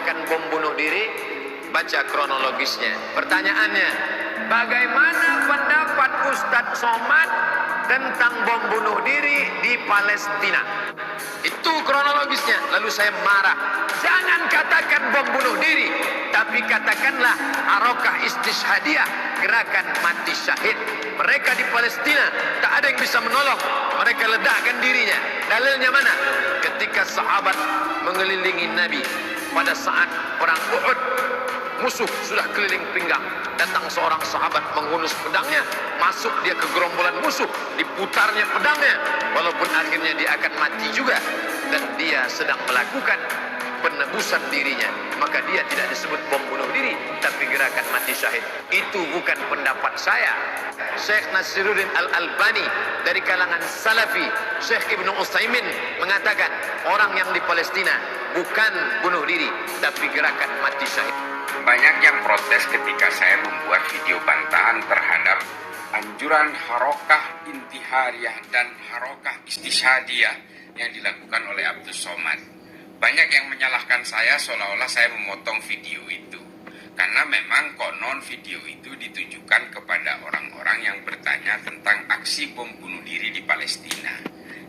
menyelesaikan bom bunuh diri? Baca kronologisnya. Pertanyaannya, bagaimana pendapat Ustadz Somad tentang bom bunuh diri di Palestina? Itu kronologisnya. Lalu saya marah. Jangan katakan bom bunuh diri, tapi katakanlah harokah istishhadiyah, gerakan mati syahid. Mereka di Palestina tak ada yang bisa menolong, mereka ledakkan dirinya. Dalilnya mana? Ketika sahabat mengelilingi Nabi pada saat perang Uhud, musuh sudah keliling pinggang. Datang seorang sahabat menghunus pedangnya, masuk dia ke gerombolan musuh, diputarnya pedangnya, walaupun akhirnya dia akan mati juga, dan dia sedang melakukan penebusan dirinya, maka dia tidak disebut bom bunuh diri, tapi gerakan mati syahid. Itu bukan pendapat saya. Syekh Nasiruddin Al-Albani dari kalangan Salafi, Syekh Ibnu Utsaimin mengatakan orang yang di Palestina bukan bunuh diri, tapi gerakan mati syahid. Banyak yang protes ketika saya membuat video bantahan terhadap anjuran harokah intihariyah dan harokah istishhadiyah yang dilakukan oleh Abdus Somad. Banyak yang menyalahkan saya seolah-olah saya memotong video itu. Karena memang konon video itu ditujukan kepada orang-orang yang bertanya tentang aksi bom bunuh diri di Palestina.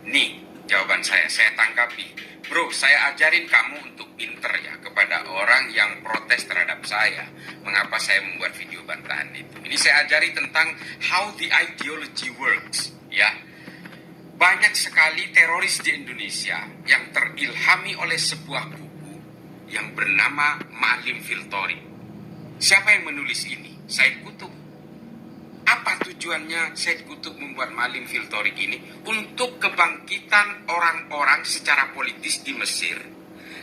Nih jawaban saya tangkapi. Bro, saya ajarin kamu untuk pinter ya kepada orang yang protes terhadap saya. Mengapa saya membuat video bantahan itu. Ini saya ajari tentang how the ideology works, ya. Banyak sekali teroris di Indonesia yang terilhami oleh sebuah buku yang bernama Ma'alim fil Thoriq. Siapa yang menulis ini? Said Qutb. Apa tujuannya Said Qutb membuat Ma'alim fil Thoriq ini? Untuk kebangkitan orang-orang secara politis di Mesir.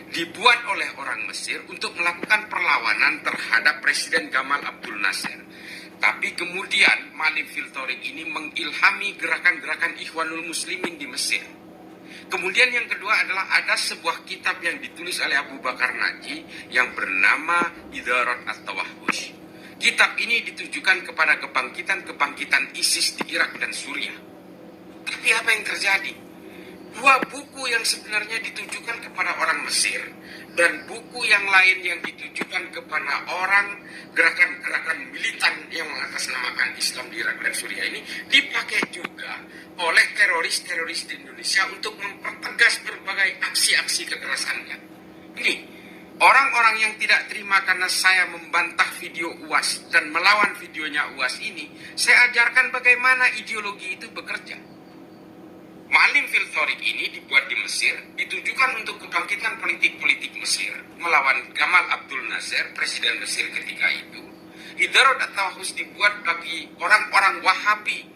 Dibuat oleh orang Mesir untuk melakukan perlawanan terhadap Presiden Gamal Abdul Nasser. Tapi kemudian Ma'alim fil Thoriq ini mengilhami gerakan-gerakan Ikhwanul Muslimin di Mesir. Kemudian yang kedua adalah ada sebuah kitab yang ditulis oleh Abu Bakar Naji yang bernama Idarat at-Tawahhush. Kitab ini ditujukan kepada kebangkitan-kebangkitan ISIS di Irak dan Suriah. Tapi apa yang terjadi? Dua buku yang sebenarnya ditujukan kepada orang Mesir dan buku yang lain yang ditujukan kepada orang gerakan-gerakan militan yang mengatasnamakan Islam di Irak dan Suriah ini dipakai juga oleh teroris-teroris di Indonesia untuk mempertegas berbagai aksi-aksi kekerasannya. Ini orang-orang yang tidak terima karena saya membantah video UAS dan melawan videonya UAS ini, saya ajarkan bagaimana ideologi itu bekerja. Ma'alim fil Thoriq ini dibuat di Mesir, ditujukan untuk kebangkitan politik-politik Mesir melawan Gamal Abdul Nasser, presiden Mesir ketika itu. Idarat at-Tawahhush dibuat bagi orang-orang Wahabi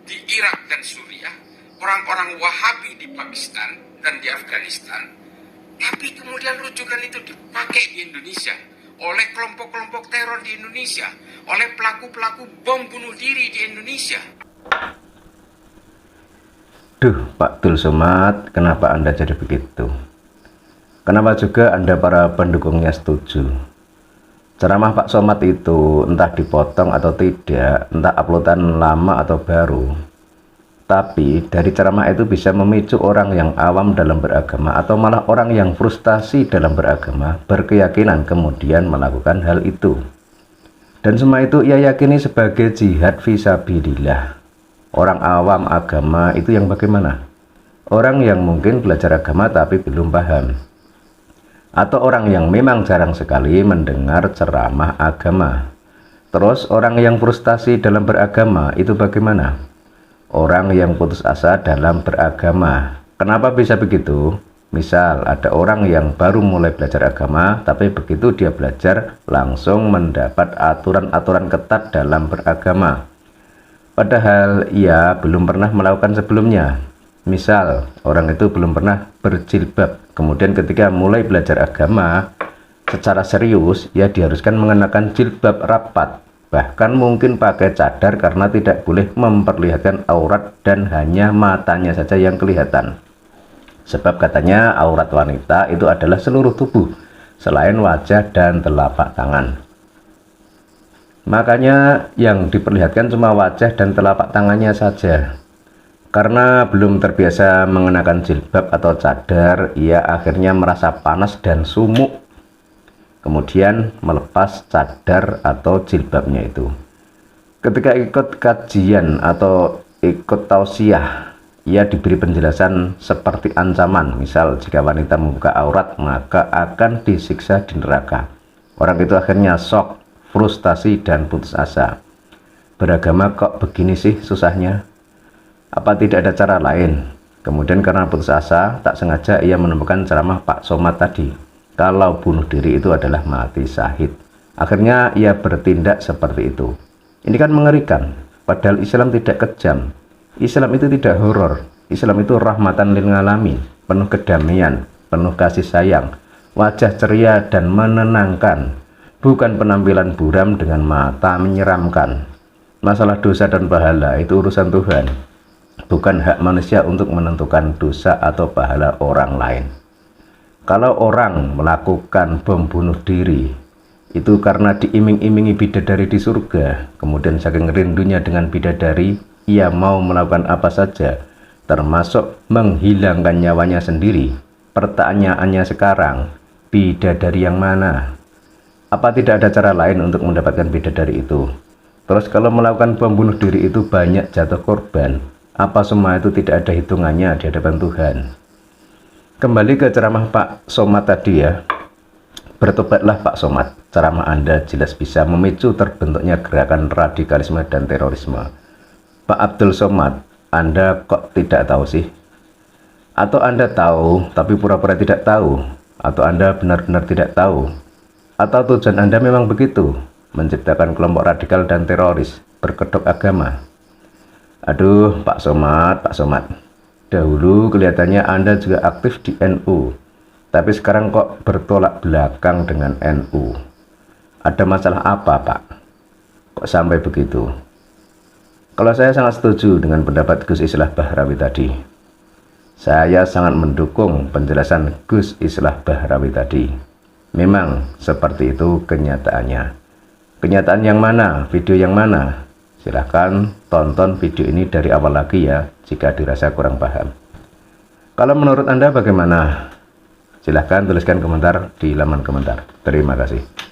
di Irak dan Suriah, orang-orang Wahabi di Pakistan dan di Afghanistan. Tapi kemudian rujukan itu dipakai di Indonesia oleh kelompok-kelompok teror di Indonesia, oleh pelaku-pelaku bom bunuh diri di Indonesia. Duh, Pak Abdul Somad, kenapa Anda jadi begitu? Kenapa juga Anda para pendukungnya setuju? Ceramah Pak Somad itu entah dipotong atau tidak, entah uploadan lama atau baru. Tapi dari ceramah itu bisa memicu orang yang awam dalam beragama atau malah orang yang frustasi dalam beragama berkeyakinan kemudian melakukan hal itu. Dan semua itu ia yakini sebagai jihad fisabilillah. Orang awam agama itu yang bagaimana? Orang yang mungkin belajar agama tapi belum paham. Atau orang yang memang jarang sekali mendengar ceramah agama. Terus orang yang frustasi dalam beragama itu bagaimana? Orang yang putus asa dalam beragama. Kenapa bisa begitu? Misal ada orang yang baru mulai belajar agama, tapi begitu dia belajar langsung mendapat aturan-aturan ketat dalam beragama. Padahal ia belum pernah melakukan sebelumnya. Misal orang itu belum pernah berjilbab, kemudian ketika mulai belajar agama secara serius, ia diharuskan mengenakan jilbab rapat, bahkan mungkin pakai cadar karena tidak boleh memperlihatkan aurat dan hanya matanya saja yang kelihatan. Sebab katanya aurat wanita itu adalah seluruh tubuh selain wajah dan telapak tangan. Makanya yang diperlihatkan cuma wajah dan telapak tangannya saja. Karena belum terbiasa mengenakan jilbab atau cadar, ia akhirnya merasa panas dan sumuk. kemudian melepas cadar atau jilbabnya itu. Ketika ikut kajian atau ikut tausiah, ia diberi penjelasan seperti ancaman, misal jika wanita membuka aurat maka akan disiksa di neraka. Orang itu akhirnya shock, frustasi, dan putus asa. Beragama kok begini sih susahnya? Apa tidak ada cara lain? Kemudian karena putus asa, tak sengaja ia menemukan ceramah Pak Somad tadi, kalau bunuh diri itu adalah mati syahid. Akhirnya ia bertindak seperti itu. Ini kan mengerikan, padahal Islam tidak kejam. Islam itu tidak horor. Islam itu rahmatan lil alamin, penuh kedamaian, penuh kasih sayang, wajah ceria dan menenangkan, bukan penampilan buram dengan mata menyeramkan. Masalah dosa dan pahala itu urusan Tuhan, bukan hak manusia untuk menentukan dosa atau pahala orang lain. Kalau orang melakukan bom bunuh diri itu karena diiming-imingi bidadari di surga, kemudian saking rindunya dengan bidadari, ia mau melakukan apa saja, termasuk menghilangkan nyawanya sendiri. Pertanyaannya sekarang, bidadari yang mana? Apa tidak ada cara lain untuk mendapatkan bidadari itu? Terus kalau melakukan bom bunuh diri itu banyak jatuh korban, apa semua itu tidak ada hitungannya di hadapan Tuhan? Kembali ke ceramah Pak Somad tadi ya. Bertobatlah Pak Somad, ceramah Anda jelas bisa memicu terbentuknya gerakan radikalisme dan terorisme. Pak Abdul Somad, Anda kok tidak tahu sih? Atau Anda tahu tapi pura-pura tidak tahu? Atau Anda benar-benar tidak tahu? Atau tujuan Anda memang begitu, menciptakan kelompok radikal dan teroris berkedok agama? Aduh Pak Somad, dahulu kelihatannya Anda juga aktif di NU, tapi sekarang kok bertolak belakang dengan NU. Ada masalah apa Pak? Kok sampai begitu? Kalau saya sangat setuju dengan pendapat Gus Islah Bahrawi tadi. Saya sangat mendukung penjelasan Gus Islah Bahrawi tadi. Memang seperti itu kenyataannya. Kenyataan yang mana? Video yang mana? Silahkan tonton video ini dari awal lagi ya, jika dirasa kurang paham. Kalau menurut Anda bagaimana? Silahkan tuliskan komentar di laman komentar. Terima kasih.